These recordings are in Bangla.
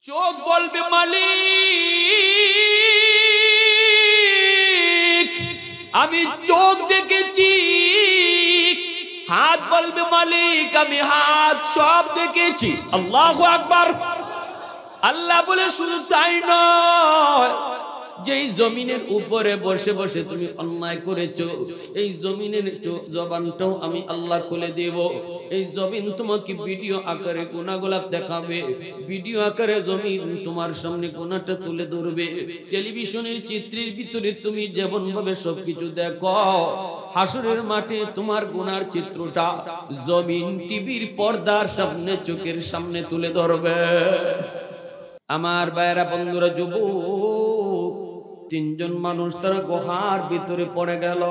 চোখ বলবে মালিক আমি চোখ দেখেছি, হাত বলবে মালিক আমি হাত সব দেখেছি। আল্লাহু আকবার। আল্লাহ বলে শুধু তাই নয়, যেই জমিনের উপরে বসে বসে তুমি অন্যায় করেছো এই জমিনের জবানটাও আমি আল্লাহ খুলে দেব। এই জমিন তোমাকে ভিডিও আকারে গুনাহগুলো দেখাবে, ভিডিও আকারে জমিন তোমার সামনে গুনাহটা তুলে ধরবে। টেলিভিশনের চিত্রের ভিতরে তুমি যেমন ভাবে সবকিছু দেখো, হাসরের মাঠে তোমার গুনার চিত্রটা জমিন টিভির পর্দার সামনে চোখের সামনে তুলে ধরবে। আমার ভাইয়েরা, বন্ধুরা, যুবক, তিনজন মানুষ তারা গুহার ভিতরে পড়ে গেল,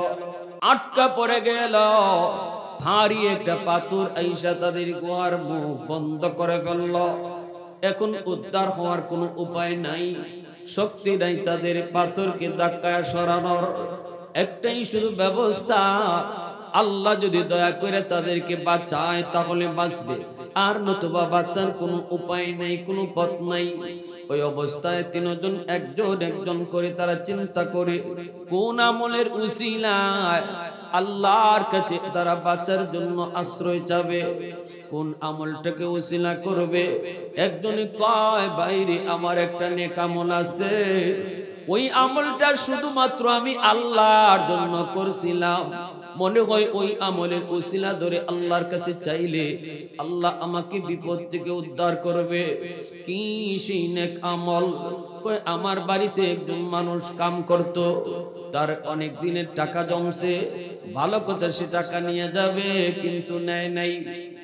আটকা পড়ে গেল। ভারী একটা পাথর আইসা তাদের গুহার মুখ বন্ধ করে ফেলল। এখন উদ্ধার হওয়ার কোনো উপায় নাই, শক্তি নাই তাদের পাথরকে ধাক্কায় সরানোর। একটাই শুধু ব্যবস্থা, আল্লাহ যদি দয়া করে তাদেরকে বাঁচায় তাহলে বাঁচবে, আর নতুবা বাঁচার কোনো উপায় নাই, কোনো পথ নাই। ওই অবস্থায় তিনজন একজন একজন করে তারা চিন্তা করে কোন আমলের উসিলায় আল্লাহর কাছে তারা বাঁচার জন্য আশ্রয় চাবে, কোন আমলটাকে উসিলা করবে। একজনে কয় বাইরে আমার একটা নেক আমল আছে, ওই আমলটা শুধুমাত্র আমি আল্লাহর জন্য করছিলাম, মনে হয় ওই আমলের উসিলা ধরে আল্লাহর কাছে চাইলে আল্লাহ আমাকে বিপদ থেকে উদ্ধার করবে। কি সেই নেক আমল? কয় আমার বাড়িতে একজন মানুষ কাম করত, তার অনেক দিনের টাকা জমছে, ভালো কথা সে টাকা নিয়ে যাবে কিন্তু নেয় নাই,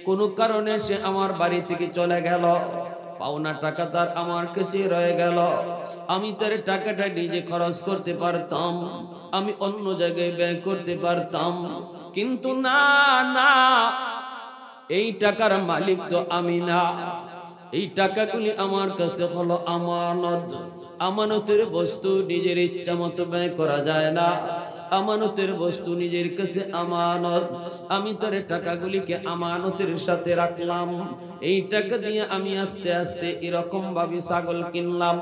কোনো কারণে সে আমার বাড়ি থেকে চলে গেল, পাওনা টাকা তার আমার কাছে রয়ে গেল। আমি তার টাকাটা নিজে খরচ করতে পারতাম, আমি অন্য জায়গায় ব্যয় করতে পারতাম, কিন্তু না না, এই টাকার মালিক তো আমি না। এই টাকাগুলি আমার কাছে হলো আমানত। আমানতের বস্তু নিজের ইচ্ছা মতো ব্যয় করা যায় না, আমানতের বস্তু নিজের কাছে আমানত। আমি তার টাকাগুলিকে আমানতের সাথে রাখলাম। এই টাকা দিয়ে আমি আস্তে আস্তে এরকম ভাবে ছাগল কিনলাম,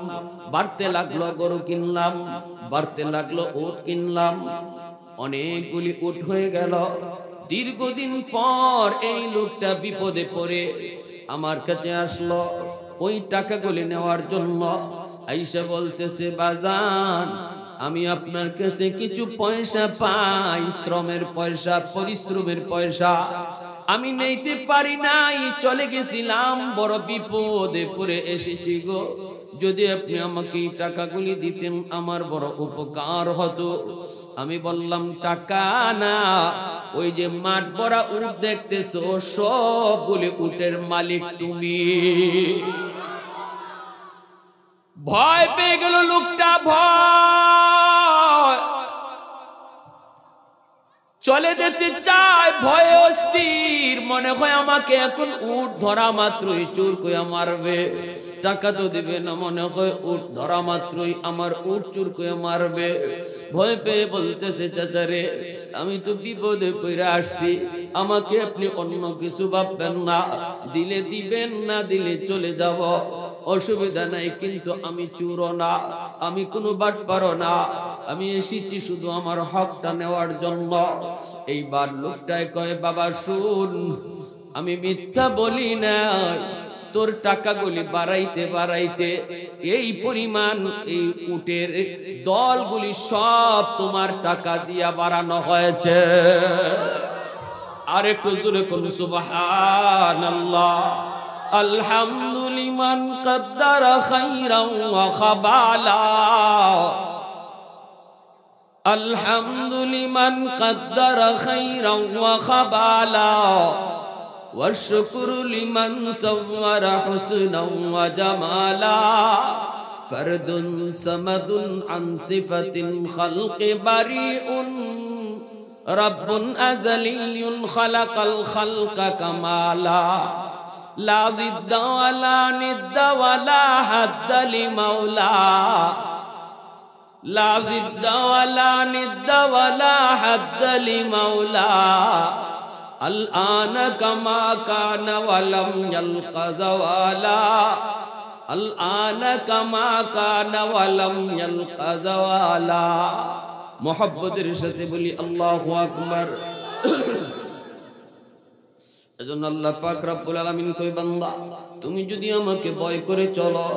বাড়তে লাগলো গরু কিনলাম, বাড়তে লাগলো উট কিনলাম, অনেকগুলি উট হয়ে গেল। দীর্ঘদিন পর এই লোকটা বিপদে পড়ে আমার কাছে আসলো ওই টাকাগুলি নেওয়ার জন্য। আইসা বলতেছে, বাজান আমি আপনার কাছে কিছু পয়সা পাই, শ্রমের পয়সা, পরিশ্রমের পয়সা, আমি নিতে পারি নাই, চলে গেছিলাম, বড় বিপদে পড়ে এসেছি গো, যদি আপনি আমাকে এই টাকাগুলি দিতেন আমার বড় উপকার হতো। আমি বললাম, টাকা না, ওই যে মাঠ ভরা উট দেখতেছো সবগুলি উটের মালিক তুমি। ভয় পেয়ে গেল লোকটা, ভয়, চলে যেতে চায়, ভয়ে অস্থির, মনে হয় আমাকে এখন উট ধরা মাত্রই চোর কইয়া মারবে, টাকা তো দিবে না, মনে হয় উট ধরা মাত্রই আমার উট চোর কইয়া মারবে। ভয় পেয়ে বলতেছে, চাচা রে আমি তো বিপদে পড়ে আসছি, আমাকে আপনি অন্য কিছু ভাববেন না, দিলে দিবেন, না দিলে চলে যাব, অসুবিধা নাই, কিন্তু আমি চোরও না, আমি কোনো বাটপারও না, আমি এসেছি শুধু আমার হকটা নেওয়ার জন্য। এইবার লোকটাই কয়, বাবা শুন, আমি মিথ্যা বলি না, তোর টাকাগুলি বাড়াইতে বাড়াইতে এই পরিমাণ এই উটের দলগুলি সব তোমার টাকা দিয়া বাড়ানো হয়েছে। আরে কুজুরে কোন সুবহানাল্লাহ। আলহামদুলিমান কদ্দারা খাইরান ওয়া খাবালা, আলহামদুলিমান কদ্দারা খাইরান ওয়া খাবালা, والشكر لمن صور حسنا وجمالا، فرد صمد عن صفة الخلق بريء، رب أزلي خلق الخلق كمالا، لا ضد ولا ند ولا حد لمولا، لا ضد ولا ند ولا حد لمولا، الآن كما كان ولم يلق زوالا، আল আনা কামা কানা ওয়ালাম ইয়ালকা যাওয়ালা। মুহাব্বতের সাথে বলি আল্লাহু আকবার। এজন্য আল্লাহ পাক রব্বুল আলামিন কই, বান্দা তুমি যদি আমাকে ভয় করে চলো,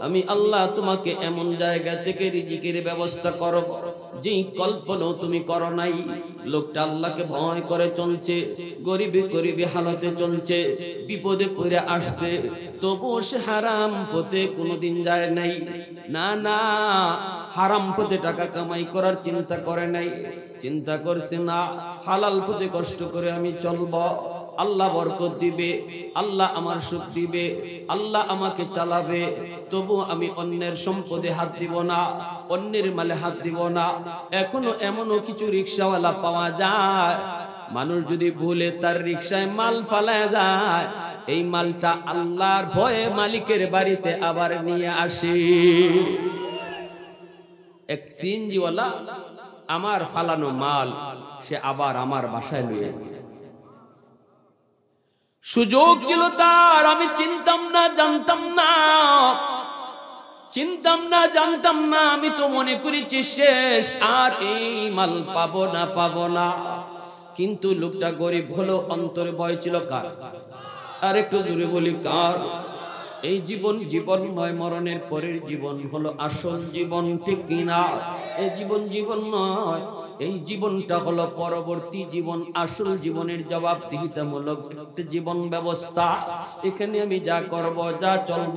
আমি আল্লাহ তোমাকে এমন জায়গা থেকে রিজিকের ব্যবস্থা করব যেই কল্পনাও তুমি করো নাই। লোকটা আল্লাহকে ভয় করে চলছে, গরিবে গরিবে হালতে চলছে, বিপদে পড়ে আসছে, তবুও সে হারাম পথে কোনোদিন যায় নাই। না না, হারাম পথে টাকা কামাই করার চিন্তা করে নাই, চিন্তা করছে না হালাল পথে কষ্ট করে আমি চলবো, আল্লাহ বরকত দিবে, আল্লাহ আমার সুখ দিবে, আল্লাহ আমাকে চালাবে, তবু আমি অন্যের সম্পদে হাত দিব না, অন্যের মালে হাত দিব না। এখনো এমনও কিছু রিকশাওয়ালা পাওয়া যায়, মানুষ যদি ভুলে তার রিকশায় মাল ফালায় যায়, এই মালটা আল্লাহর ভয়ে মালিকের বাড়িতে আবার নিয়ে আসে। এক সিএনজিওয়ালা আমার ফালানো মাল সে আবার আমার বাসায় নিয়ে আসে। সুযোগ ছিল তার, আমি চিনতাম না, জানতাম না, চিনতাম না, জানতাম না। আমি তো মনে করেছি শেষ, আর এই মাল পাবো না, পাবো না। কিন্তু লোকটা গরিব হলো, অন্তরে ভয় ছিল কার? আর একটু জোরে বলি কার? এই জীবন জীবন নয়, মরণের পরের জীবন হলো আসল জীবন, ঠিক কিনা? এই জীবন জীবন নয়, এই জীবনটা হলো পরবর্তী জীবন, আসল জীবনের জবাবদিহিতামূলক একটা জীবন ব্যবস্থা। এখানে আমি যা করব, যা চলব,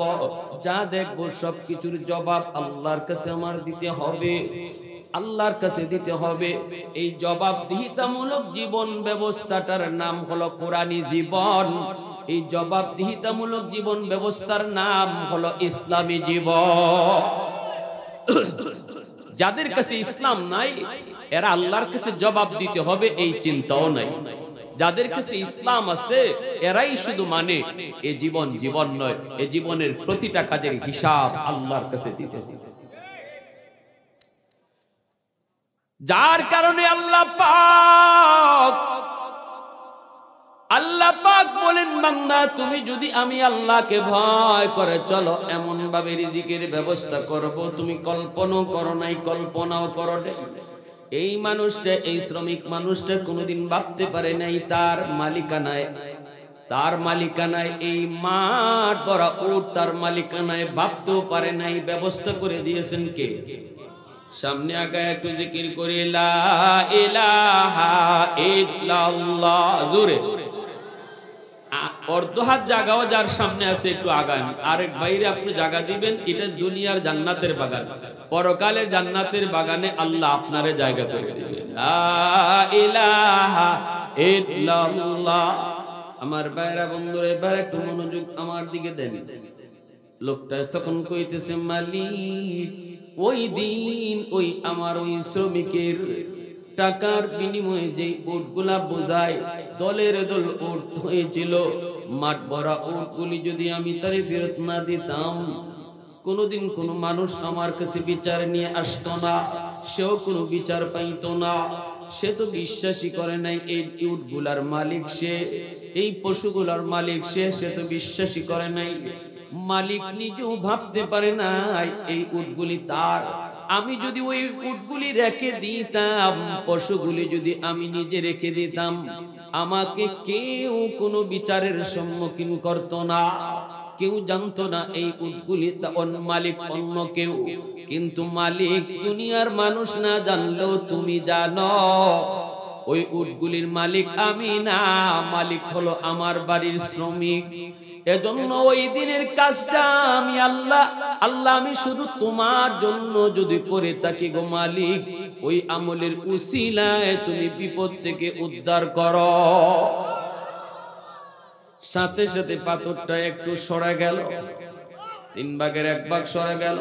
যা দেখব, সবকিছুর জবাব আল্লাহর কাছে আমার দিতে হবে, আল্লাহর কাছে দিতে হবে। এই জবাবদিহিতামূলক জীবন ব্যবস্থাটার নাম হলো কোরআনী জীবন। এই জবাবদিহিতামূলক জীবন ব্যবস্থার নাম হলো ইসলামী জীবন। যাদের কাছে ইসলাম নাই, এরা আল্লাহর কাছে জবাব দিতে হবে এই চিন্তাও নাই। যাদের কাছে ইসলাম আছে, এরাই শুধু মানে এই জীবন জীবন নয়, এই জীবনের প্রতিটা কাজের হিসাব আল্লাহর কাছে দিতে হবে। যার কারণে আল্লাহ পাক বলেন, বান্দা তুমি যদি আমি আল্লাহকে ভয় করে চলো, এমন ভাবে রিজিকের ব্যবস্থা করব তুমি কল্পনাও করো নাই, কল্পনাও করো নাই। এই মানুষটা, এই শ্রমিক মানুষটা কোনোদিন ভাবতে পারে নাই তার মালিকানায় এই মাঠ ভরা উট তার মালিকানায়, ভাবতেও পারে নাই। ব্যবস্থা করে দিয়েছেন কে? সামনে আগায় একটু জিকির করি, লা ইলাহা ইল্লাল্লাহ। জোরে অর্ধ হাত জায়গাও যার সামনে আছে একটু আগান, আরেক বাইরে আপনি জায়গা দিবেন। এটা দুনিয়ার জান্নাতের বাগান, পরকালের জান্নাতের বাগানে আল্লাহ আপনারে জায়গা করে দিবেন। লা ইলাহা ইল্লাল্লাহ। আমার বাইরা বন্ধুরা, এবার একটু মনোযোগ আমার দিকে দেন। লোকটা তখন কইতেছে, মালিক ওই দিন ওই আমার ওই শ্রমিকের টাকার বিনিময়ে যে উটগুলা বোঝায়, দলের দল উট হয়েছিল, মাঠ ভরা উটগুলি যদি আমি তারে ফেরত না দিতাম, কোনোদিন কোনো মানুষ আমার কাছে বিচার নিয়ে আসতো না, সেও কোনো বিচার পাইতো না। সে তো বিশ্বাসই করে নাই এই উটগুলার মালিক সে, এই পশুগুলার মালিক সে, সে তো বিশ্বাসই করে নাই। মালিক নিজেও ভাবতে পারে নাই এই উটগুলি তার। আমি যদি ওই উটগুলি রেখে দিতাম, পশুগুলি যদি আমি নিজে রেখে দিতাম, আমাকে কেউ কোনো বিচারের সম্মুখীন করতো না, কেউ জানতো না এই উটগুলি মালিক অন্য কেউ। কিন্তু মালিক দুনিয়ার মানুষ না জানলেও তুমি জানো, ওই উটগুলির মালিক আমি না, মালিক হলো আমার বাড়ির শ্রমিক। এজন্য ওই দিনের কাজটা আমি আল্লাহ আমি শুধু তোমার জন্য যদি করে থাকি গো মালিক, ওই আমলের উসিলায় তুমি বিপদ থেকে উদ্ধার করো। সাথে সাথে পাথরটা একটু সরে গেল, 3 ভাগের 1 ভাগ সরে গেল।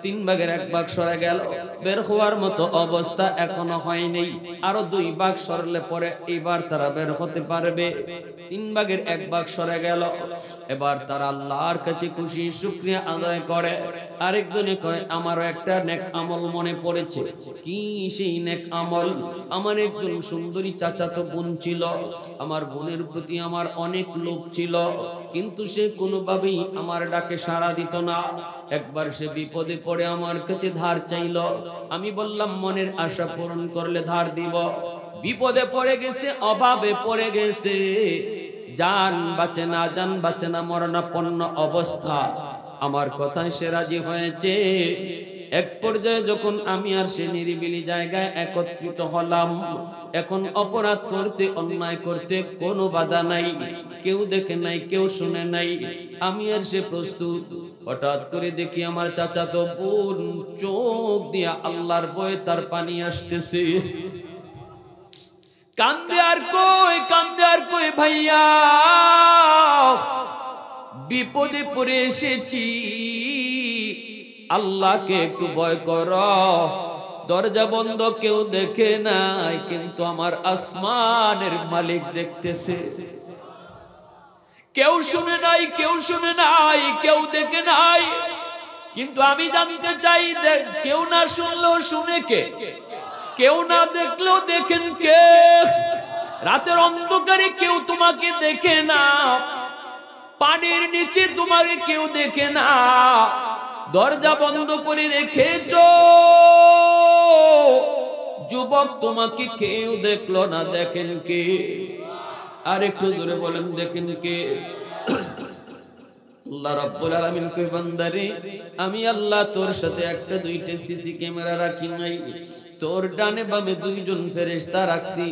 তিন ভাগের এক ভাগ সরে গেল, বের হওয়ার মতো অবস্থা এখনো হয়নি, আরো 2 ভাগ সরলে পরে এবার তারা বের হতে পারবে। 3 ভাগের 1 ভাগ সরে গেল, এবার তারা আল্লাহর কাছে খুশি শুকরিয়া আদায় করে। আরেকজনে কয় আমারও একটা নেক আমল মনে পড়েছে। কি সেই নেক আমল? আমার একজন সুন্দরী চাচাতো বোন ছিল, আমার বোনের প্রতি আমার অনেক লোভ ছিল, কিন্তু সে কোনোভাবেই আমার ডাকে সাড়া দিত না। একবার সে বিপদে পড়ে আমার কাছে ধার চাইল, আমি বললাম মনের আশা পূরণ করলে ধার দিব। বিপদে পড়ে গেছে, অভাবে পড়ে গেছে, জান বাঁচে না, জান বাঁচে না, মরণাপন্ন অবস্থা। আমার কথায় সে রাজি হয়েছে। এক পর্যায়ে যখন আমি আর সে নিরিবিলি জায়গায় একত্রিত হলাম, এখন অপরাধ করতে, অন্যায় করতে কোনো বাধা নাই, কেউ দেখে নাই, কেউ শুনে নাই, আমি আর সে প্রস্তুত। হঠাৎ করে দেখি আমার চাচাতো বোন চোখ দিয়া আল্লাহর ভয়ে তার পানি আসতেছে। কান্দে আর কই, কান্দে আর কই, ভাইয়া বিপদে পড়ে এসেছি, আল্লাহকে একটু ভয় কর। দরজা বন্ধ, কেউ দেখে নাই, কিন্তু আমার আসমানের মালিক দেখতেছে। কেউ শুনে নাই, কেউ শুনে নাই, কেউ দেখে নাই, কিন্তু আমি জানতে চাই কেউ না শুনলেও শুনে কে, কেউ না দেখলেও দেখেন কে? রাতের অন্ধকারে কেউ তোমাকে দেখে না, পানির নিচে তোমাকে কেউ দেখে না, দরজা বন্ধ করে রেখেছ, যুবক তোমাকে কেউ দেখলো না, দেখেন কে? আর একটু জোরে বলেন, দেখেন কে? আল্লাহ রাব্বুল আলামিন কই বান্দারে, আমি আল্লাহ তোর সাথে একটা 2টা সিসি ক্যামেরা রাখি নাই, তোর ডানে বামে 2 জন ফেরেশতা রাখছি,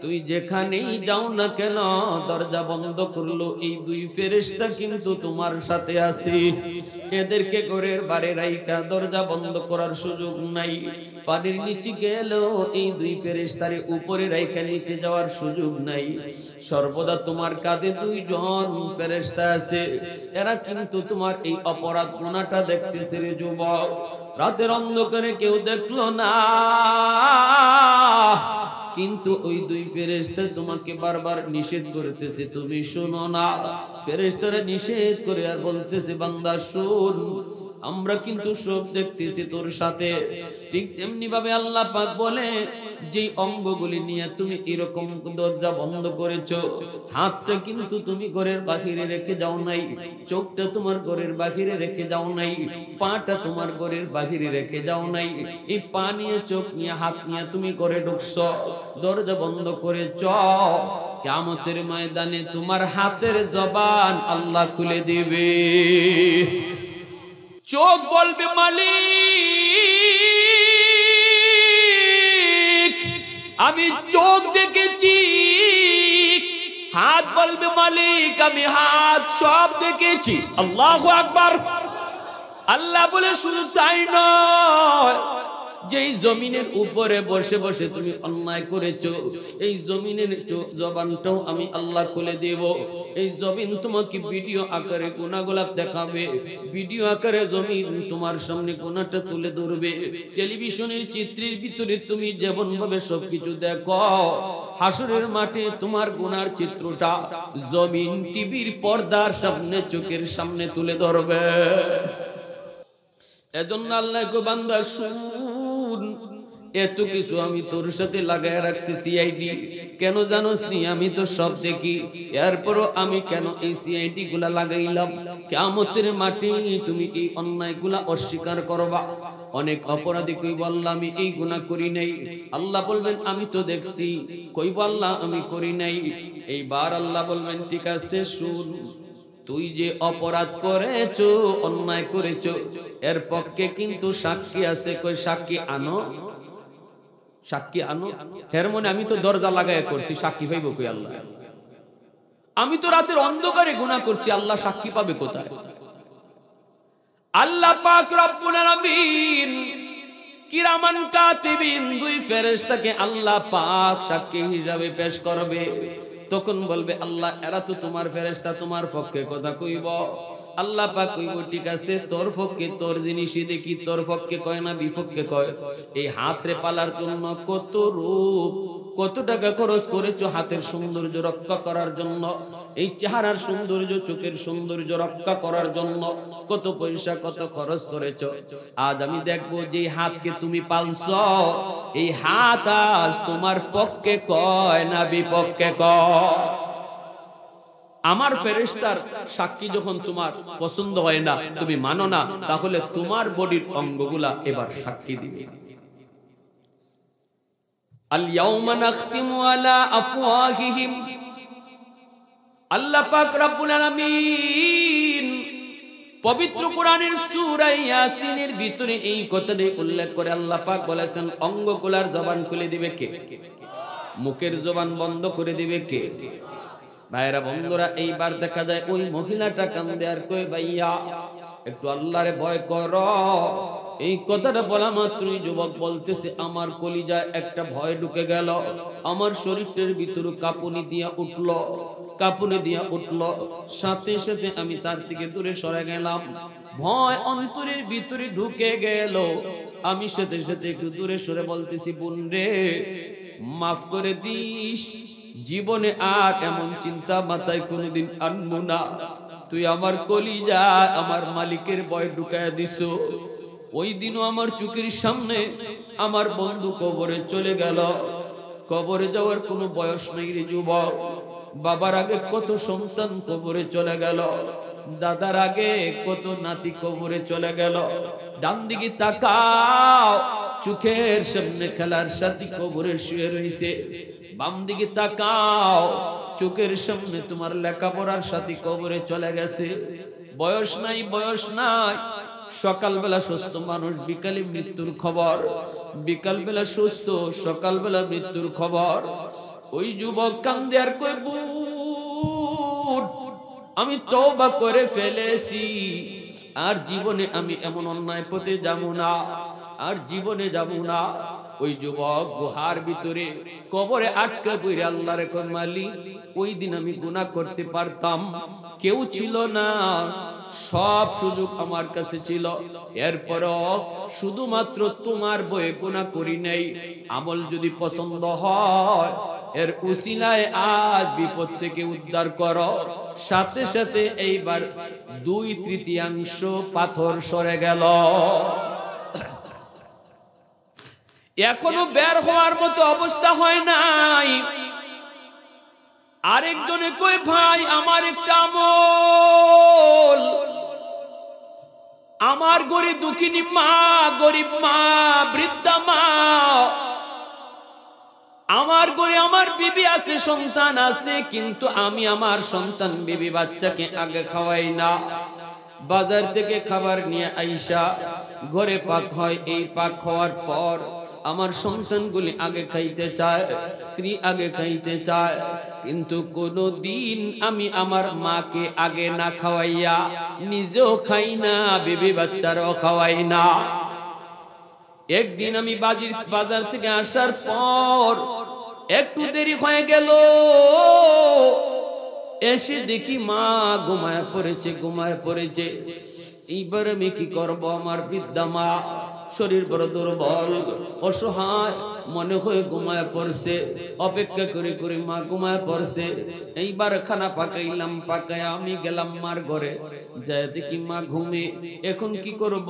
তুই যেখানেই যাও না কেন দরজা বন্ধ করলো এই 2 ফেরেশতা কিন্তু তোমার সাথে আছে। এদেরকে ঘরের বাইরে রাইখা দরজা বন্ধ করার সুযোগ নাই, পানির নিচে গেলেও এই 2 ফেরেশতারে উপরে রাইখা নিচে যাওয়ার সুযোগ নাই। সর্বদা তোমার কাঁধে 2 জন ফেরেশতা আছে, এরা কিন্তু তোমার এই অপরাধ গুনাহটা দেখতেছে রে যুবক। রাতের অন্ধকারে কেউ দেখলো না, কিন্তু ওই 2 ফেরেশতা তোমাকে বারবার নিষেধ করতেছে, তুমি শোনো না। ফেরেশতারা নিষেধ করে আর বলতেছে, বান্দা শোন, আমরা কিন্তু সব দেখতেছি তোর সাথে। ঠিক তেমনি ভাবে আল্লাহ পাক বলে, যেই অঙ্গগুলি নিয়ে তুমি এরকম দরজা বন্ধ করেছো, হাতটা কিন্তু তুমি ঘরের বাহিরে রেখে যাও নাই, চোখটা তোমার ঘরের বাহিরে রেখে যাও নাই, পাটা তোমার ঘরের বাহিরে রেখে যাও নাই, এই পা নিয়ে, চোখ নিয়ে, হাত নিয়ে তুমি ঘরে ঢুকছো, দরজা বন্ধ করেছ। কিয়ামতের ময়দানে তোমার হাতের জবান আল্লাহ খুলে দিবে, চোখ বলবে মালিক আমি চোখ দেখেছি, হাত বলবে মালিক আমি হাত সব দেখেছি। আল্লাহু আকবার। আল্লাহ বলে শুধু তাই নয়, যেই জমিনের উপরে বসে বসে তুমি অন্যায় করেছো, এই জমিনের জবানটাও আমি আল্লাহ খুলে দেব। এই জমিন তোমাকে ভিডিও আকারে গুনাহগুলো দেখাবে, ভিডিও আকারে জমিন তোমার সামনে গুনাহটা তুলে ধরবে। টেলিভিশনের চিত্রের ভিতরে তুমি যেমন ভাবে সবকিছু দেখো, হাসরের মাঠে তোমার গুনার চিত্রটা জমিন টিভির পর্দার সামনে, চোখের সামনে তুলে ধরবে। এজন্য আল্লাহ কো বান্দা শুন, এত কিছু আমি তোর সাথে লাগায় রাখছি সিআইডি, কেন জানোস নি? আমি তো সব দেখি, এরপরও আমি কেন এই সিআইডি গুলা লাগাইলাম? কিয়ামতের মাঠে তুমি এই অন্যায় গুলা অস্বীকার করবা। অনেক অপরাধী কই বললাম আমি এই গুনাহ করি নাই, আল্লাহ বলবেন আমি তো দেখছি, কই বললাম আমি করি নাই। এইবার আল্লাহ বলবেন ঠিক আছে শুন, তুই যে অপরাধ করেছো, অন্যায় করেছো, এর পক্ষে কিন্তু সাক্ষী আছে, কই সাক্ষী আনো, সাক্ষী আনো। হের মনে আমি তো দরজা লাগায় করছি, সাক্ষী পাইব কই আল্লাহ? আমি তো রাতের অন্ধকারে গুনাহ করছি, আল্লাহ সাক্ষী পাবে কোথায়? আল্লাহ পাক রব্বুল আলামিন কিরামান কাতিবিন 2 ফেরেশতাকে আল্লাহ পাক সাক্ষী হিসাবে পেশ করবে। তখন বলবে আল্লাহ এরা তো তোমার ফেরেশতা, তোমার পক্ষে কথা কইব। আল্লাহ পাক কইব ঠিক আছে, তোর পক্ষে তোর জিনিসই দেখি, তোর পক্ষে কয় না বিপক্ষে কয়। এই হাতরে পালার জন্য কত রূপ, কত টাকা খরচ করেছো হাতের সৌন্দর্য রক্ষা করার জন্য, এই চেহারার সৌন্দর্য, চোখের সৌন্দর্য রক্ষা করার জন্য কত পয়সা কত খরচ করেছো। আজ আমি দেখবো যে হাতকে তুমি পালছো, এই হাত আজ তোমার পক্ষে কয় না বিপক্ষে কয়। আমার ফেরেশতার সাক্ষী যখন তোমার পছন্দ হয় না, তুমি মানো না, তাহলে তোমার বডির অঙ্গগুলা এবার সাক্ষী দিবে। আল ইয়াউমা নাখতিমু আলা আফওয়াহিহিম, আল্লাহ পাক রব্বুল আলামিন পবিত্র কোরআনের সূরা ইয়াসিনের ভিতরে এই কথাটি উল্লেখ করে আল্লাহ পাক বলেছেন, অঙ্গগুলার জবান খুলে দিবে কে? মুখের জবান বন্ধ করে দিবে কে? ভাইরা বন্ধুরা, এইবার দেখা যায় ওই মহিলাটা কান্দে আর কই, ভাইয়া একটু আল্লাহরে ভয় করো। এই কথাটা বলা মাত্রই যুবক বলতেছে, আমার কলিজায় একটা ভয় ঢুকে গেল, আমার শরীরের ভিতরে কাঁপুনি দিয়া উঠলো, কাঁপুনি দিয়া উঠলো। সাথে সাথে আমি তার থেকে দূরে সরে গেলাম, ভয় অন্তরের ভিতরে ঢুকে গেল। আমি সাথে সাথে একটু দূরে সরে বলতেছি, বোন রে মাফ করে দিস, জীবনে আর এমন চিন্তা মাথায় কোনোদিন আনবো না। তুই আমার কলিজা আমার মালিকের ভয় ঢুকায় দিছো। ওই দিনও আমার চোখের সামনে আমার বন্ধু কবরে চলে গেল। কবরে যাওয়ার কোনো বয়স নেই রে যুবক। বাবার আগে কত সন্তান কবরে চলে গেল, দাদার আগে কত নাতি কবরে চলে গেল। ডান দিকে তাকাও, চোখের সামনে খেলার সাথী কবরে শুয়ে রয়েছে। বাম দিকে তাকাও, চোখের সামনে তোমার লেখাপড়ার সাথী কবরে চলে গেছে। বয়স নাই, বয়স নাই। সকালবেলা সুস্থ মানুষ, বিকালে মৃত্যুর খবর। বিকালবেলা সুস্থ, সকালবেলা মৃত্যুর খবর। ওই যুবক কান্দে আর কই, বুট আমি তওবা করে ফেলেছি, আর জীবনে আমি এমন অন্যায় পথে যাব না, আর জীবনে যাব না। ওই যুবক গুহার ভিতরে কবরে আটকে পড়ে আল্লাহরে কয়, মালিক ওই দিন আমি গুনাহ করতে পারতাম, কেউ ছিল না, সব সুযোগ আমার কাছে ছিল, এরপরও শুধুমাত্র তোমার বয়ে গুনাহ করি নাই। আমল যদি পছন্দ হয় এর উসিলায় আজ বিপদ থেকে উদ্ধার করো। সাথে সাথে এইবার 2/3 পাথর সরে গেল। এখনো বের হওয়ার মতো অবস্থা হয় নাই। আরেকজনে কই, ভাই আমার একটা আমল, আমার গরিব দুঃখিনী মা, গরিব মা, বৃদ্ধা মা, আমার ঘরে আমার বিবি আছে, সন্তান আছে, কিন্তু আমি আমার সন্তান বিবি বাচ্চাকে আগে খাওয়াই না। বাজার থেকে খাবার নিয়ে আইসা ঘরে পাক হয়, এই পাক হওয়ার পর আমার সন্তানগুলি আগে খাইতে চায়, স্ত্রী আগে খাইতে চায়, কিন্তু কোনদিন আমি আমার মাকে আগে না খাওয়াইয়া নিজেও খাই না, বিবি বাচ্চারও খাওয়াই না। একদিন আমি বাজার থেকে আসার পর একটু দেরি হয়ে গেল, এসে দেখি মা ঘুমায় পড়েছে, ঘুমায় পড়েছে। এইবার আমি কি করব? আমার বৃদ্ধা মা শরীর বড় দুর্বল, অসহায়, মনে হয় ঘুমায় পড়ছে। অপেক্ষা করে করে মা ঘুমায় পড়ছে। এইবার খানা পাকাইলাম, পাকায় আমি গেলাম মার ঘরে, যাই দেখি মা ঘুমে। এখন কি করব?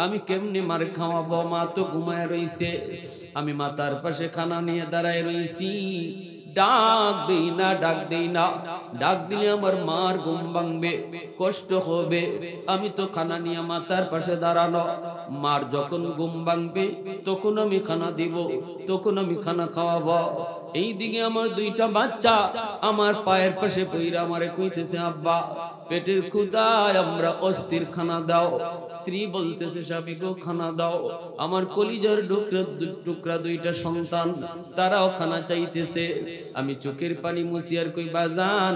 আমি কেমনে মার খাওয়াবো? মা তো ঘুমায় রইছে। আমি মাতার পাশে খানা নিয়ে দাঁড়ায় রইছি, ডাক দেই না, ডাক দেই না। ডাক দিলে আমার মার ঘুম ভাঙবে, কষ্ট হবে। আমি তো খানা নিয়ে মাতার পাশে দাঁড়ানো। মার যখন ঘুম ভাঙবে তখন আমি খানা দিব, তখন আমি খানা খাওয়াবো। এইদিকে আমার দুইটা বাচ্চা আমার পায়ের পাশে পইরা আমারে কইতেছে, আব্বা পেটের ক্ষুধায় আমরা অস্থির, খানা দাও। স্ত্রী বলতেছে, স্বামী গো খানা দাও। আমার কলিজার টুকরা দুইটা সন্তান, তারাও খানা চাইতেছে। আমি চোখের পানি মুছিয়ার কই, বাজান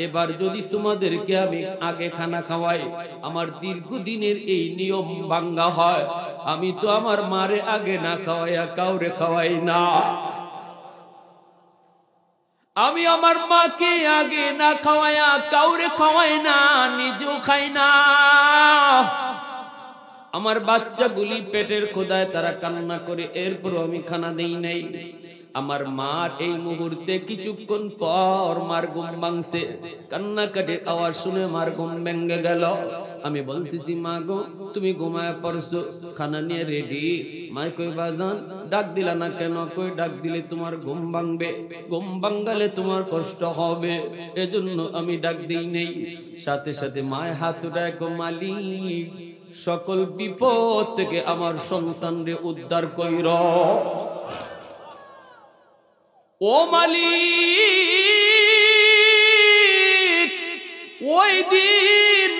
এবার যদি তোমাদেরকে আমি আগে খানা খাওয়াই, আমার দীর্ঘদিনের এই নিয়ম ভাঙ্গা হয়। আমি তো আমার মারে আগে না খাওয়াইয়া কাউরে খাওয়াই না। আমি আমার মাকে আগে না খাওয়ায়া কাউরে খাওয়াই না, নিজেও খাই না। আমার বাচ্চাগুলি পেটের খোদায় তারা কান্না করে, এরপর আমি খানা দেই নাই। আমার মার এই মুহূর্তে কিছুক্ষণ পর মার ঘুম ভাঙছে, কান্নাকাটির আওয়াজ শুনে মার ঘুম ভেঙে গেল। আমি বলতেছি, মা গো তুমি ঘুমায় পড়ছো, খানা নিয়ে রেডি। মাই কই বাজান ডাক দিলা না কেন? কই ডাক দিলে তোমার ঘুম ভাঙবে, ঘুম ভাঙালে তোমার কষ্ট হবে, এজন্য আমি ডাক দিই নেই। সাথে সাথে মায়ের হাত উঠায়, মালিক সকল বিপদ থেকে আমার সন্তানরে উদ্ধার কইর। ও মালিক, ওই দিন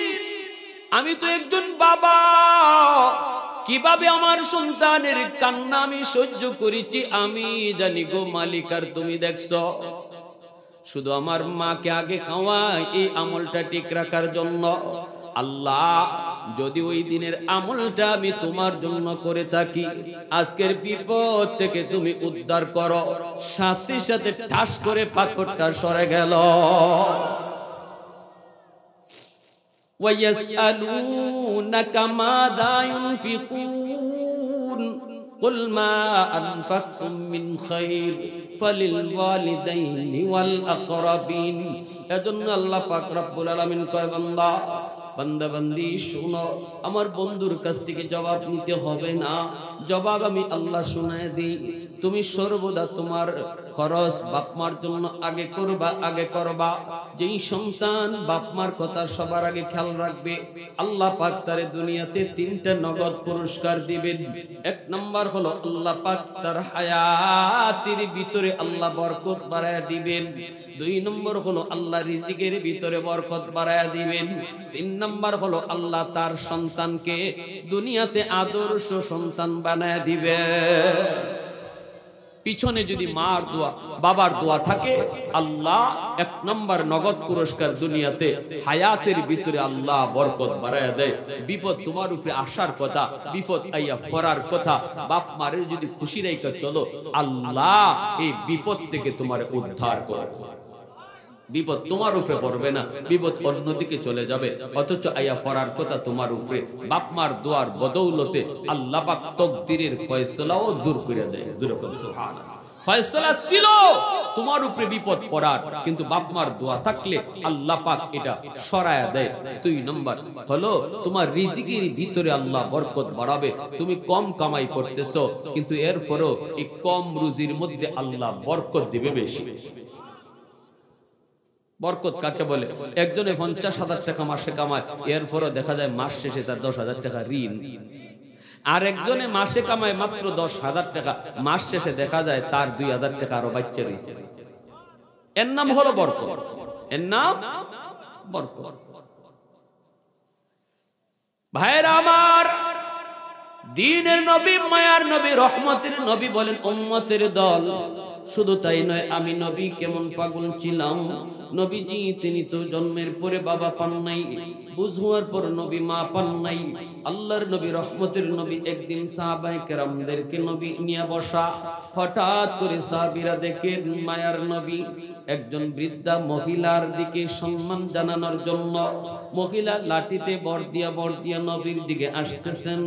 আমি তো একজন বাবা, কিভাবে আমার সন্তানের কান্না আমি সহ্য করেছি আমি জানি গো মালিক, আর তুমি দেখছো। শুধু আমার মাকে আগে খাওয়াই এই আমলটা ঠিক রাখার জন্য। আল্লাহ যদি ওই দিনের আমলটা আমি তোমার জন্য করে থাকি, আজকের বিপদ থেকে তুমি উদ্ধার করো। সাথে সাথে ঠাস করে পাথরটা সরে গেল। ওয়ায়াসআলুনাকা মাযা ইউনফিকুন কুল মা আনফাকতুম মিন খায়র ফালিল ওয়ালিদাইনি ওয়াল আকরাবিন। এজন্য আল্লাহ পাক রব্বুল আলামিন কয়, বান্দা বান্দা বান্দি শুনো, আমার বন্ধুর কাছ থেকে জবাব নিতে হবে না, জবাব আমি আল্লাহ শোনায় দিই। তুমি সর্বদা তোমার খরচ বাপমার জন্য আগে করবা, আগে করবা। যেই সন্তান বাপমার কথা সবার আগে খেয়াল রাখবে, আল্লাহ পাক তারে দুনিয়াতে 3টা নগদ পুরস্কার দিবেন। 1 নম্বর হলো আল্লাহ পাক তার হায়াতের ভিতরে আল্লাহ বরকত বাড়ায়া দিবেন। 2 নম্বর হলো আল্লাহ রিজিকের ভিতরে বরকত বাড়ায়া দিবেন। 3 নম্বর হলো আল্লাহ তার সন্তানকে দুনিয়াতে আদর্শ সন্তান বানায়া দিবে। পিছনে যদি মার দোয়া বাবার দোয়া থাকে, আল্লাহ 1 নম্বর নগদ পুরস্কার দুনিয়াতে হায়াতের ভিতরে আল্লাহ বরকত বাড়ায়া দেয়। বিপদ তোমার উপরে আসার কথা, বিপদ আইয়া ফরার কথা, বাপ মারের যদি খুশি রাইখা চলো, আল্লাহ এই বিপদ থেকে তোমার উদ্ধার করবে। বিপদ তোমার উপরে পড়বে না, বিপদ অন্যদিকে চলে যাবে। অথচ আইয়া ফরার কথা তোমার উপরে। বাপ মার দোয়ার বদৌলতে আল্লাহ পাক তাকদীরের ফয়সালাও দূর করে দেয়। যেরকম সুবহানাল্লাহ, ফয়সালা ছিল তোমার উপরে বিপদ পড়ার, কিন্তু বাপ মার দোয়া থাকলে আল্লাহ পাক এটা সরায়া দেয়। 2 নম্বর হলো তোমার রিজিকের ভিতরে আল্লাহ বরকত বাড়াবে। তুমি কম কামাই করতেছো, কিন্তু এরপরও এই কম রুজির মধ্যে আল্লাহ বরকত দিবে বেশি। বরকত কাকে বলে? একজনে 50,000 টাকা মাসে কামায়, এরপরও দেখা যায় মাস শেষে তার 10,000 টাকা ঋণ। আর একজনে মাসে কামায় মাত্র 10,000 টাকা, মাস শেষে দেখা যায় তার 2,000 টাকা আরো বাচ্চা রয়েছে। এর নাম হলো বরকত, এর নাম বরকত। ভাইরা আমার, দ্বীনের নবী, মায়ার নবী, রহমতের নবী বলেন উম্মতের দল। শুধু তাই নয়, আমি নবী কেমন পাগল ছিলাম। নবীজি তিনি তো জন্মের পরে বাবা পান নাই, বুঝ হওয়ার পর নবী মা পান নাই। আল্লাহর নবী, রহমতের নবী একদিন সাহাবায়ে কেরামদেরকে নবী নিয়ে বসা। হঠাৎ করে সাহাবীরা দেখেন মায়ার নবী একজন বৃদ্ধা মহিলার দিকে সম্মান জানানোর জন্য মহিলা লাঠিতে বর দিয়া নবীর দিকে আসতেছেন।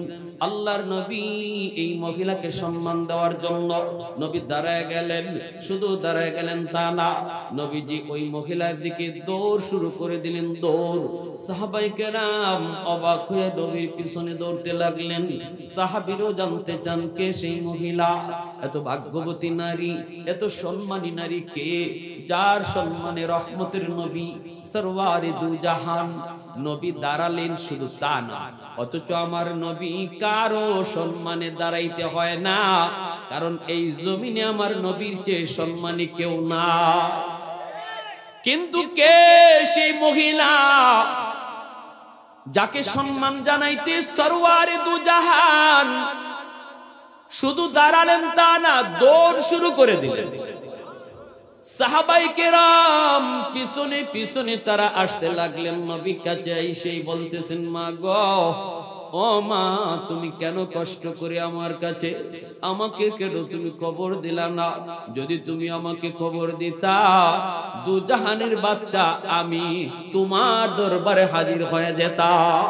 আল্লাহর নবী এই মহিলাকে সম্মান দেওয়ার জন্য নবী দাঁড়ায় গেলেন। শুধু দাঁড়ায় গেলেন তা না, নবীজি ওই মহিলার দিকে দৌড় শুরু করে দিলেন। দৌড়। সাহাবায়ে কেরাম অবাক হয়ে নবীর পিছনে দৌড়তে লাগলেন। সাহাবীরাও জানতে চান কে সেই মহিলা, এত ভাগ্যবতী নারী, এত সম্মানী নারী কে, যার সম্মানে রহমতের নবী সরওয়ারে দু জাহান নবী দাঁড়ালেন। শুধু তা না, অথচ আমার নবী কারো সম্মানে দাঁড়াইতে হয় না, কারণ এই জমিনে আমার নবীর চেয়ে সম্মানী কেউ না। কিন্তু কে সেই মহিলা যাকে সম্মান জানাইতে সরওয়ারে দু জাহান শুধু দাঁড়ালেন তা না, দৌড় শুরু করে দিলেন। সাহাবায়ে কেরাম পিছনে পিছনে তারা আসতে লাগলেন। নবী কাছে এসেই বলতেছেন, মা গো ও মা তুমি কেন কষ্ট করে আমার কাছে আমাকে কেন তুমি কবর দিলা না? যদি তুমি আমাকে কবর দিতা দু জাহানের বাদশা আমি তোমার দরবারে হাজির হয়ে যেতাম।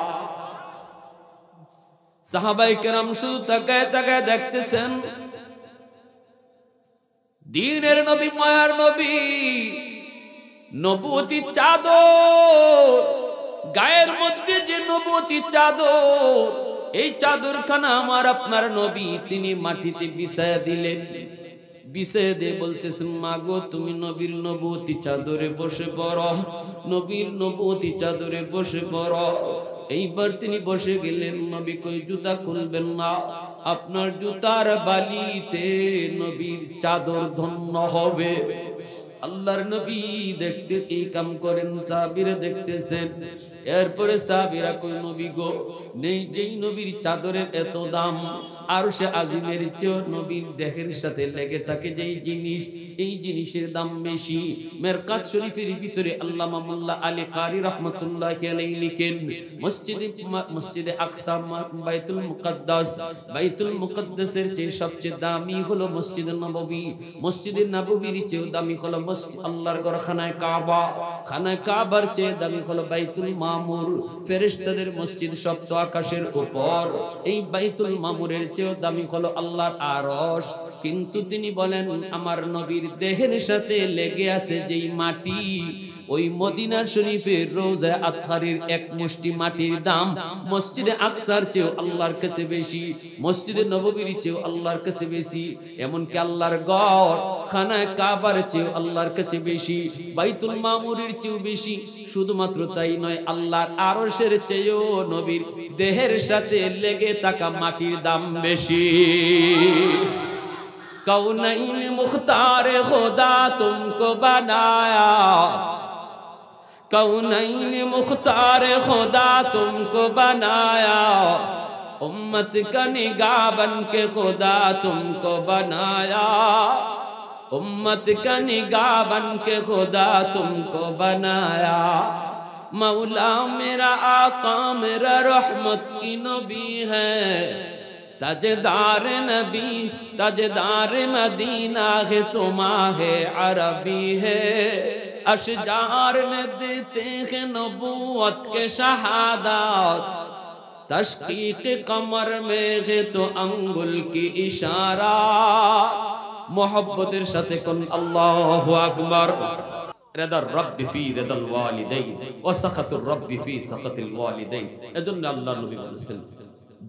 সাহাবায়ে কেরাম শুধু তাকায় তাকায় দেখতেছেন, দ্বীনের নবী, মায়ার নবী, নবুয়তি চাদর, গায়ের মধ্যে যে নবুয়তি চাদর, এই চাদরখানা আমার আপনার নবী তিনি মাটিতে বিছায়া দিলেন। বিছায়া দিয়ে বলতেছেন, মাগো তুমি নবীর নবুয়তি চাদরে বসে পড়ো, নবীর নবুয়তি চাদরে বসে পড়ো। এইবার তিনি বসে গেলেন। নবী কই জুতা খুলবেন না, আপনার জুতার বালিতে নবীর চাদর ধন্য হবে। আল্লাহর নবী দেখতে এই কাম করেন, সাহাবীরা দেখতেছেন। এরপরে সাহাবীরা কই নবী গো, নেই যেই নবীর চাদরের এত দাম, আর সে আজিমের চেয়েও নবীর দেহের সাথে লেগে থাকে যেই জিনিস, এই জিনিসের দাম বেশি। মেরকাত শরীফের ভিতরে আল্লামা মোল্লা আলী কারি রহমাতুল্লাহি আলাইহি লিখেন, মসজিদে আকসা, বাইতুল মুকদ্দাস, বাইতুল মুকদ্দাসের চেয়ে সবচেয়ে দামি হলো মসজিদে নববী, মসজিদে নববীর চেয়েও দামি হলো আল্লাহর ঘর খানায়ে কাবা, খানায়ে কাবার চেয়ে দামি হলো বাইতুল মামুর, ফেরেশতাদের মসজিদ সপ্ত আকাশের উপর, এই বাইতুল মামুরের চেয়েও দামি হলো আল্লাহর আরশ। কিন্তু তিনি বলেন আমার নবীর দেহের সাথে লেগে আছে যেই মাটি, ওই মদিনা শরীফের রওজা আতহারের এক মুষ্টি মাটির দাম মসজিদে আকসার চেয়েও আল্লাহর কাছে বেশি, মসজিদে নববীর চেয়েও আল্লাহর কাছে বেশি, এমনকি আল্লাহর ঘর খানায়ে কাবার চেয়েও আল্লাহর কাছে বেশি, বাইতুল মামুরের চেয়েও বেশি। শুধুমাত্র তাই নয়, আল্লাহর আরশের চেয়েও নবীর দেহের সাথে লেগে থাকা মাটির দাম বেশি। কৌনাইন মুখতার খোদা তুমকো বানায়া, कौनैन मुख्तार खुदा तुमको बनाया, उम्मत का निगाह बन के खुदा तुमको बनाया, उम्मत का निगाह बन के खुदा तुमको बनाया। मौला मेरा आका मेरा रहमत की नबी है, ताजदार नबी ताजदार मदीना है, तुम्हारे अरबी है, अशजार में देते हैं नबूवत के शहादत, तशकीक कमर में है तो अंगुल की इशारा। मोहब्बतेर साथे कोन अल्लाहु अकबर। रिदार रब्बी फी रिदाल वालिदैन व सखतुर रब्बी फी सखतिल वालिदैन। এজন্য আল্লাহর নবী বলেছেন,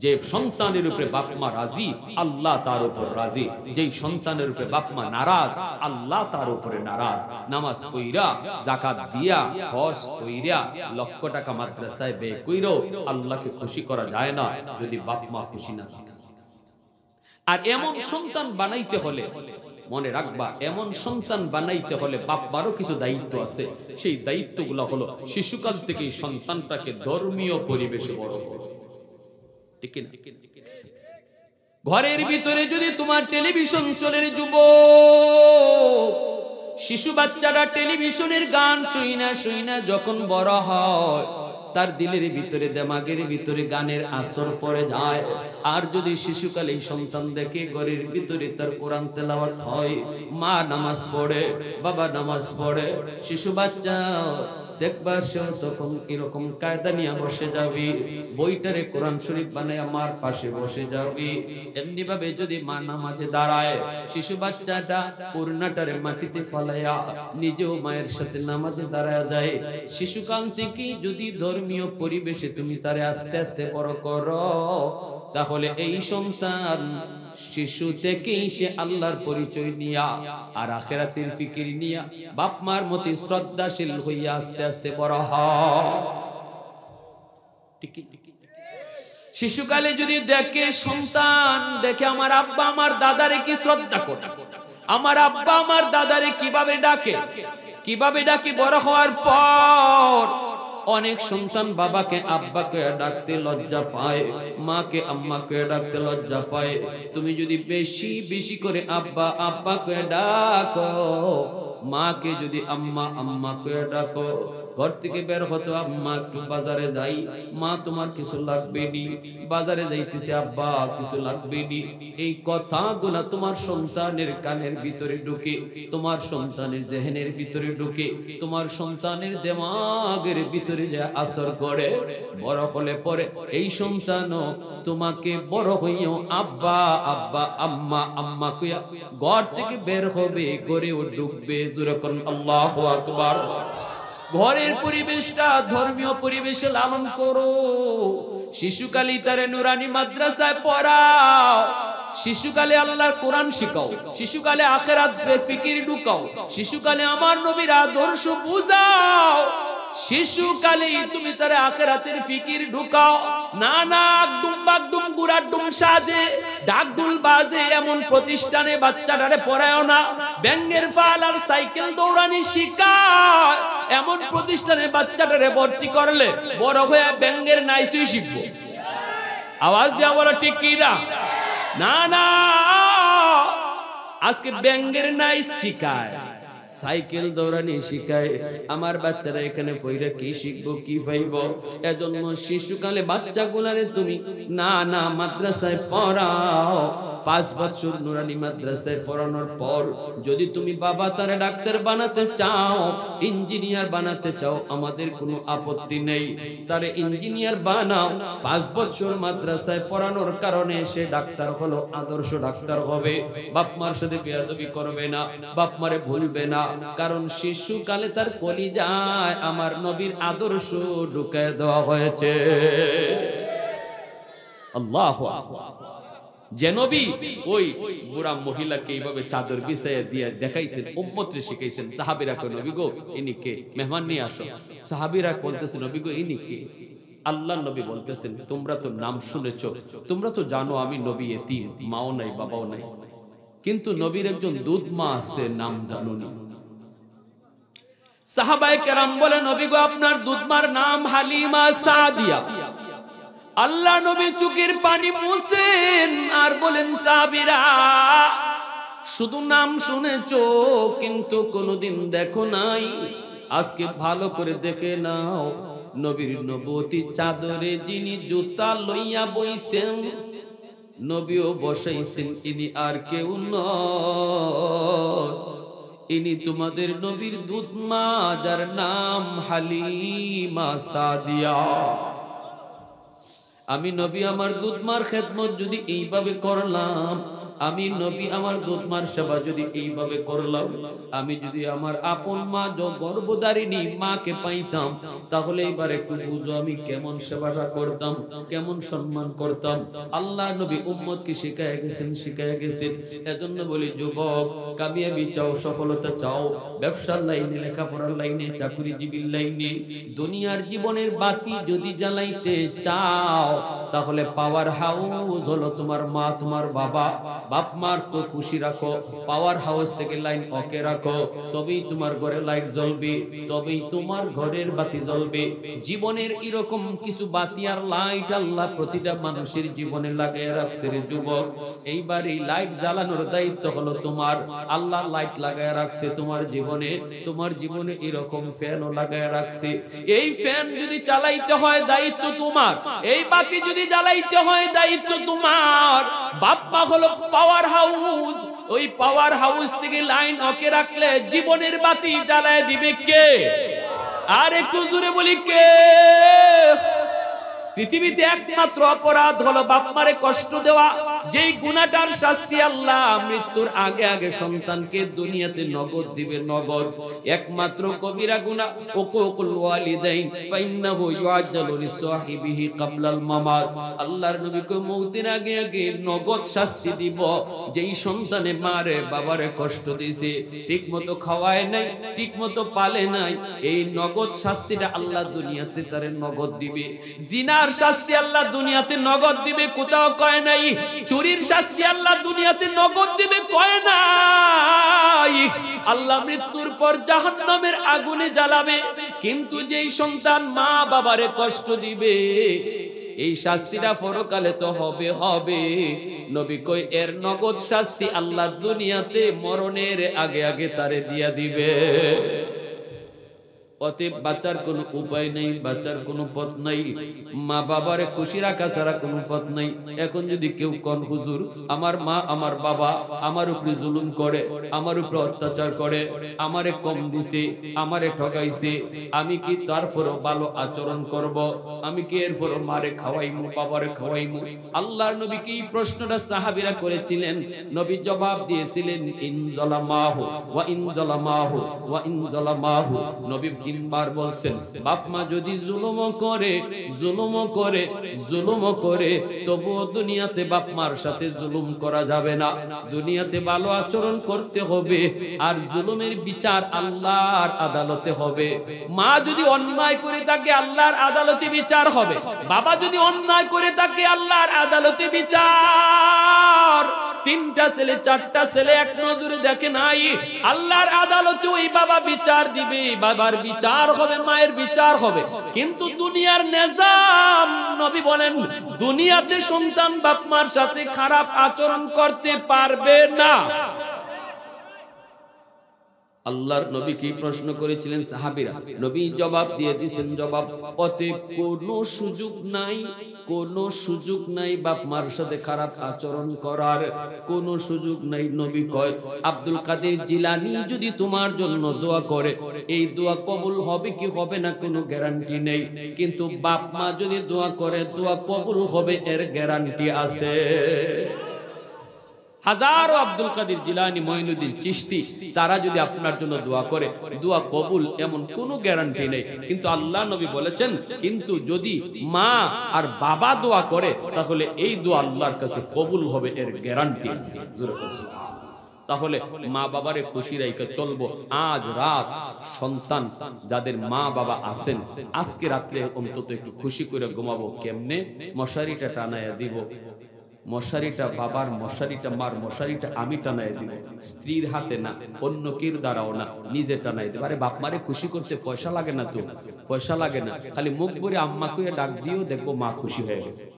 যে সন্তানের উপরে বাপ মা রাজি আল্লাহ তার উপর রাজি, যেই সন্তানের উপরে বাপ মা নারাজ আল্লাহ তার উপরে নারাজ। নামাজ পড়া, যাকাত দিয়া, হজ কইরা, লক্ষ টাকা মাদ্রাসায় ব্যয় কইরো আল্লাহকে খুশি করা যায় না যদি বাপ মা খুশি না থাকে। আর এমন সন্তান বানাইতে হলে মনে রাখবা, এমন সন্তান বানাইতে হলে বাপ মারও কিছু দায়িত্ব আছে। সেই দায়িত্বগুলো হলো শিশুকাল থেকেই সন্তানটাকে ধর্মীয় পরিবেশে বড় করা। ঘরের ভিতরে যদি তোমার টেলিভিশন চলে, যুবক শিশু বাচ্চারা টেলিভিশনের গান শুইনা শুইনা যখন বড় হয়, তার দিলের ভিতরে দেমাগের ভিতরে গানের আসর পড়ে যায়। আর যদি শিশুকালে সন্তান দেখে ঘরের ভিতরে তার কোরআন তেলাওয়াত হয়, মা নামাজ পড়ে, বাবা নামাজ পড়ে, শিশু বাচ্চা দেখবা সে তখন এরকম কায়দা নিয়ে বসে যাবি, বইটারে কোরআন শরীফ বানায় আমার পাশে বসে যাবি। এমনি ভাবে যদি মা নামাজে দাঁড়ায়, শিশু বাচ্চাটা পুরনাটারে মাটিতে ফলাইয়া নিজেও মায়ের সাথে নামাজে দাঁড়ায় যায়। শিশুকাল থেকে যদি ধর্মীয় পরিবেশে তুমি তারে আস্তে আস্তে বড় করো, তাহলে এই সন্তান শিশু থেকেই সে আল্লাহর পরিচয় নিয়া আর আখিরাতের ফিকির নিয়া বাপ মার মতো শ্রদ্ধাশীল হইয়া আস্তে আস্তে বড় হয়। শিশুকালে যদি দেখে সন্তান দেখে আমার আব্বা আমার দাদারে কি শ্রদ্ধা করে, আমার আব্বা আমার দাদারে কিভাবে ডাকে, কিভাবে ডাকে, বড় হওয়ার পর অনেক সন্তান বাবাকে আব্বাকে ডাকতে লজ্জা পায়, মাকে আম্মাকে ডাকতে লজ্জা পায়। তুমি যদি বেশি বেশি করে আব্বা আব্বাকে ডাকো, মাকে যদি আম্মা আম্মাকে ডাকো, ঘর থেকে বের হতো, আম্মা একটু বাজারে যাই, মা তোমার কিছু লাগবে নি, বাজারে যাইতেছে, আব্বা কিছু লাগবে নি। এই কথাগুলা তোমার সন্তানের কানের ভিতরে ঢুকে, তোমার সন্তানের জেহেনের ভিতরে ঢুকে, তোমার সন্তানের দিমাগের ভিতরে যে আসর করে, বড় হলে পরে এই সন্তানও তোমাকে বড় হইও আব্বা আব্বা আম্মা আম্মা কইয়া ঘর থেকে বের হবে, ঘরেও ঢুকবে। যেরকম আল্লাহু আকবার। ঘরের পরিবেশটা ধর্মীয় পরিবেশে লালন করো। শিশুকালে তারে নুরানি মাদ্রাসায় পড়াও, শিশুকালে আল্লাহর কোরআন শিখাও, শিশুকালে আখিরাত ফিকির ঢুকাও, শিশুকালে আমার নবীর আদর্শ বুঝাও, শিশুকালে তুমি তার আখিরাতের ফিকির ঢুকাও। না না বাগডুম গুড়াডুম সাজে ডাকডুল বাজে এমন প্রতিষ্ঠানে বাচ্চাটারে পড়ায়ও না। ব্যাঙের ফাল আর সাইকেল দৌড়ানি শিখায় এমন প্রতিষ্ঠানে বাচ্চাটারে ভর্তি করলে বড় হয়ে ব্যাঙের নাইসুই শিখবো। আওয়াজ দেওয়া বলো ঠিক কি না? না না, আজকে ব্যাঙের নাইস শিখায়, সাইকেল দৌড়ানি শিখায়। আমার বাচ্চারা এখানে পড়ে কি শিখবো, কি পাইব? এজন্য শিশুকালে বাচ্চাগুলারে তুমি না না মাদ্রাসায় পড়াও। 5 বছর নুরানি মাদ্রাসায় পড়ানোর পর যদি তুমি বাবা তারে ডাক্তার বানাতে চাও, ইঞ্জিনিয়ার বানাতে চাও, আমাদের কোনো আপত্তি নেই, তারে ইঞ্জিনিয়ার বানাও। 5 বছর মাদ্রাসায় পড়ানোর কারণে সে ডাক্তার হলো, আদর্শ ডাক্তার হবে, বাপ মার সাথে বেয়াদবি করবে না, বাপ মারে ভুলবে না, কারণ শিশুকালে তার কলিজায় আমার নবীর আদর্শ ঢুকায় দেওয়া হয়েছে। আল্লাহু আকবার। যে নবী ওই বুড়া মহিলাকে এইভাবে চাদর বিছাইয়া দিয়ে দেখাইছেন, উম্মতরে শিখাইছেন, সাহাবীরা কই নবী গো ইনি কে, মেহমান নিয়ে আসো। সাহাবীরা বলতেছেন নবী গো ইনি কে? আল্লাহর নবী বলতেছেন তোমরা তো নাম শুনেছো, তোমরা তো জানো আমি নবী এতিম, মাও নাই বাবাও নাই, কিন্তু নবীর একজন দুধ মা আছে, নাম জানো না। সাহাবায়ে কেরাম বলে নবী গো আপনার দুধ মার নাম হালিমা সাদিয়া। আল্লাহ নবী চোখের পানি মুছেন আর বলেন সাহাবীরা শুধু নাম শুনেছো কিন্তু কোনোদিন দেখো নাই, আজকে ভালো করে দেখে নাও। নবীর নবতী চাদরে যিনি জুতা লইয়া বইছেন, নবীও বসাইছেন, ইনি আর কেউ নয়, ইনি তোমাদের নবীর দুধ মা, যার নাম হালিমা সাদিয়া। আমি নবী আমার দুধ মার খেদমত যদি এইভাবে করলাম, আমি নবী আমার দুধ মার সেবা যদি এইভাবে করলাম, আমি যদি আমার আপন মা গর্ভধারিণী মাকে পাইতাম, তাহলে এবার একটু বুঝো আমি কেমন সেবাটা করতাম, কেমন সম্মান করতাম। আল্লাহ নবী উম্মতকে শিখায় গেছেন, শিখায় গেছেন। এজন্য বলি যুবক, কামিয়াবি চাও, সফলতা চাও, ব্যবসার লাইনে, লেখাপড়ার লাইনে, চাকরিজীবীর লাইনে, দুনিয়ার জীবনের বাতি যদি জ্বালাইতে চাও, তাহলে পাওয়ার হাউস হলো তোমার মা, তোমার বাবা। বাপ মার তো খুশি রাখো, পাওয়ার হাউস থেকে লাইন ওকে রাখো, তবেই তোমার ঘরে লাইট জ্বলবে, তবেই তোমার ঘরের বাতি জ্বলবে। জীবনের এরকম কিছু বাতি আর লাইট আল্লাহ প্রতিটা মানুষের জীবনে লাগায় রাখছে রে যুবক। এইবার এই লাইট জ্বালানোর দায়িত্ব হলো তোমার। আল্লাহ লাইট লাগায় রাখছে তোমার জীবনে, তোমার জীবনে এরকম ফ্যানও লাগায় রাখছে। এই ফ্যান যদি চালাইতে হয় দায়িত্ব তোমার, এই বাতি যদি জ্বালাইতে হয় দায়িত্ব তোমার। বাপ মা হলো পাওয়ার হাউস, ওই পাওয়ার হাউস থেকে লাইন ওকে রাখলে জীবনের বাতি জ্বালায় দিবে কে? আর একটু জোরে বলি কে? পৃথিবীতে একমাত্র অপরাধ হলো বাপ মারে কষ্ট দেওয়া, যেই গুনাহটার শাস্তি আল্লাহ মৃত্যুর আগে আগে সন্তানকে দুনিয়াতে নগদ দিবে, নগদ। একমাত্র কবিরা গুনাহ উকুকুল ওয়ালিদাইন ফাইন্নাহু ইউআজ্জালু লিসাহিবিহি ক্বাবলাল মামাত। আল্লাহর নবী কো মউতের আগে আগে নগদ শাস্তি দিব যেই সন্তানে মারে বাবারে কষ্ট দিয়েছে, ঠিকমতো খাওয়ায় নাই, ঠিকমতো পালে নাই, এই নগদ শাস্তিটা আল্লাহ দুনিয়াতে তারে নগদ দিবে। জিনা শাস্তি আল্লাহ দুনিয়াতে নগদ দিবে, কোথাও কয় নাই। চুরির শাস্তি আল্লাহ দুনিয়াতে নগদ দিবে, কয় নাই। আল্লাহ মৃত্যুর পর জাহান্নামের আগুনে জ্বালাবে, কিন্তু যেই সন্তান মা বাবারে কষ্ট দিবে এই শাস্তিটা পরকালে তো হবে হবে। নবী কই এর নগদ শাস্তি আল্লাহ দুনিয়াতে মরণের আগে আগে তারে দিয়া দিবে। অতএব বাঁচার কোনো উপায় নেই, বাঁচার কোনো পথ নাই, মা বাবারে খুশি রাখা ছাড়া কোনো পথ নাই। এখন যদি কেউ কোন হুজুর আমার মা আমার বাবা আমার উপরে জুলুম করে, আমার উপরে অত্যাচার করে, আমারে কম দিছে, আমারে ঠকাইছে, আমি কি তারপরও ভালো আচরণ করব? আমি কি এরপরও মারে খাওয়াইমু বাবারে খাওয়াইমু? আল্লাহর নবী কি প্রশ্নটা সাহাবীরা করেছিলেন, নবী জবাব দিয়েছিলেন ইন যালামাহু ওয়া ইন যালামাহু ওয়া ইন যালামাহু। নবী তিনবার বলছেন বাপ মা যদি জুলুম করে তবুও দুনিয়াতে বাপ মার সাথে জুলুম করা যাবে না, দুনিয়াতে ভালো আচরণ করতে হবে, আর জুলুমের বিচার আল্লাহর আদালতে হবে। মা যদি অন্যায় করে থাকে আল্লাহর আদালতে বিচার হবে, বাবা যদি অন্যায় করে থাকে আল্লাহর আদালতে বিচার। তিনটা ছেলে চারটা ছেলে এক নজরে দেখে নাই, আল্লাহর আদালতে ওই বাবা বিচার দিবে, বাবার বিচার হবে, মায়ের বিচার হবে। কিন্তু দুনিয়ার নিজাম, নবী বলেন দুনিয়াতে সন্তান বাপ মার সাথে খারাপ আচরণ করতে পারবে না। আল্লাহর নবী কি প্রশ্ন করেছিলেন সাহাবীরা, নবী জবাব দিয়ে দিয়েছেন জবাব, অতএব কোনো সুযোগ নাই বাপ মার সাথে খারাপ আচরণ করার, কোনো সুযোগ নাই। নবী কয় আব্দুল কাদের জিলানী যদি তোমার জন্য দোয়া করে, এই দোয়া কবুল হবে কি হবে না কোনো গ্যারান্টি নেই, কিন্তু বাপ মা যদি দোয়া করে দোয়া কবুল হবে এর গ্যারান্টি আছে। হাজারো আব্দুল কাদের জিলানী মঈনুদ্দিন চিশতি তারা যদি আপনার জন্য দোয়া করে দোয়া কবুল এমন কোনো গ্যারান্টি নেই, কিন্তু আল্লাহ নবী বলেছেন কিন্তু যদি মা আর বাবা দোয়া করে তাহলে এই দোয়া আল্লাহর কাছে কবুল হবে এর গ্যারান্টি আছে। তাহলে মা বাবারে খুশি রেখে চলবো। আজ রাত সন্তান যাদের মা বাবা আছেন আজকে রাত্রে অন্তত একটু খুশি করে ঘুমাবো। কেমনে? মশারিটা টানায়া দিব, মশারিটা বাবার, মশারিটা মার, মশারিটা আমি টানাই দিব, স্ত্রীর হাতে না, অন্য কেউ দ্বারাও না, নিজে টানাই দিব। আরে বাপ মারে খুশি করতে পয়সা লাগে না, তো পয়সা লাগে না, খালি মুখ ভরে আম্মা কইয়া ডাক দিও, দেখবো মা খুশি হয়ে গেছে।